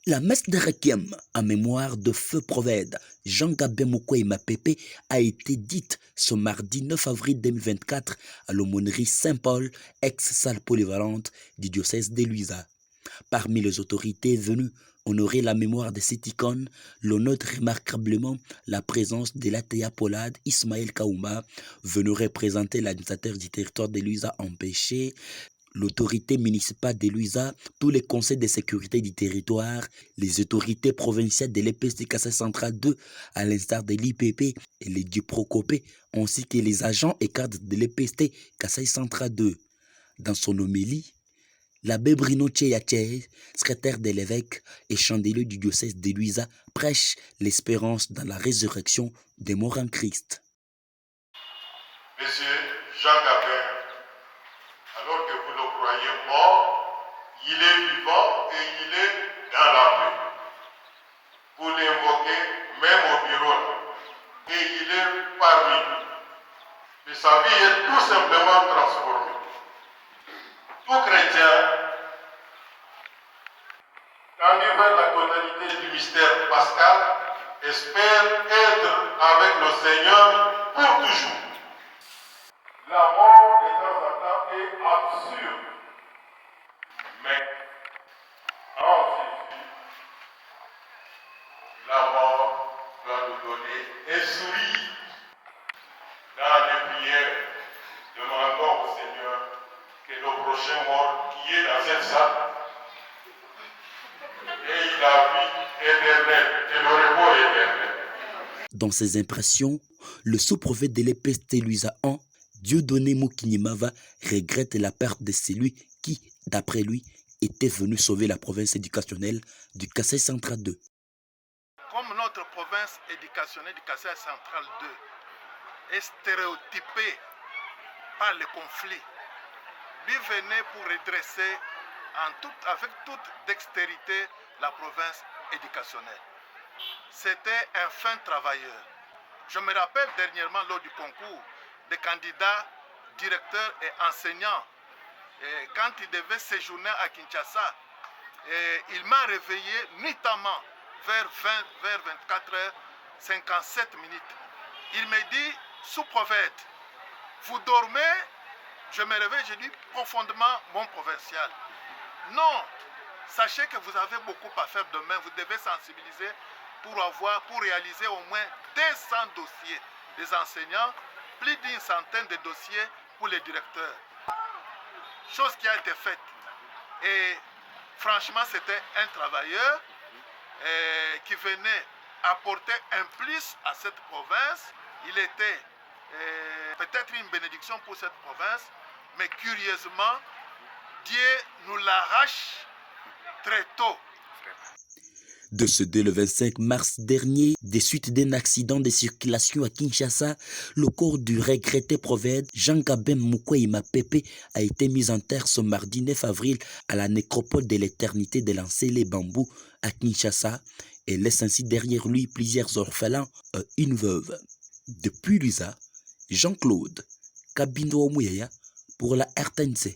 La messe de Requiem en mémoire de Feu Provède Jean-Gabin Mukwege Pepe a été dite ce mardi 9 avril 2024 à l'aumônerie Saint-Paul, ex-salle polyvalente du diocèse de Luisa. Parmi les autorités venues honorer la mémoire de cette icône, l'on note remarquablement la présence de l'Atea Polade Ismaël Kaouma, venu représenter l'administrateur du territoire de Luisa empêché, l'autorité municipale de Luisa, tous les conseils de sécurité du territoire, les autorités provinciales de l'EPST Kasaï Central 2, à l'instar de l'IPP et les Duprocopé, ainsi que les agents et cadres de l'EPST Kasaï Central 2. Dans son homélie, l'abbé Bruno Tcheyache, secrétaire de l'évêque et chandelier du diocèse de Luisa, prêche l'espérance dans la résurrection des morts en Christ. Monsieur Jean-Gabin, alors que vous le croyez mort, il est vivant et il est dans la paix. Vous l'invoquez même au bureau et il est parmi nous. Et sa vie est tout simplement transformée. Tout chrétien, tendu vers la totalité du mystère pascal, espère être avec le Seigneur pour toujours. La mort de temps en temps est absurde, mais en Jésus, la mort doit nous donner un sourire. Dans les prières, demandons au Seigneur que le prochain mort qui est dans cette salle ait la vie éternelle et le repos éternel. Dans ses impressions, le sous-prophète de l'EPST Luisa I, Dieudonné Mukinyimava, regrette la perte de celui qui, d'après lui, était venu sauver la province éducationnelle du Kasaï Central 2. Comme notre province éducationnelle du Kasaï Central 2 est stéréotypée par les conflits, lui venait pour redresser avec toute dextérité la province éducationnelle. C'était un fin travailleur. Je me rappelle dernièrement lors du concours des candidats, directeurs et enseignants, et quand il devait séjourner à Kinshasa, il m'a réveillé nuitamment vers 24h57. Il me dit, sous-prophète, vous dormez? Je me réveille, je dis profondément mon provincial. Non, sachez que vous avez beaucoup à faire demain, vous devez sensibiliser pour réaliser au moins 200 dossiers des enseignants, plus d'une centaine de dossiers pour les directeurs. Chose qui a été faite. Et franchement, c'était un travailleur qui venait apporter un plus à cette province. Il était peut-être une bénédiction pour cette province, mais curieusement, Dieu nous l'arrache très tôt. Décédé le 25 mars dernier, des suites d'un accident de circulation à Kinshasa, le corps du regretté prophète Jean-Gabin Mukwege Pepe a été mis en terre ce mardi 9 avril à la nécropole de l'éternité de l'Ancélé Bambou à Kinshasa et laisse ainsi derrière lui plusieurs orphelins et une veuve. Depuis Luisa, Jean-Claude Kabindo Omouyaya pour la RTNC.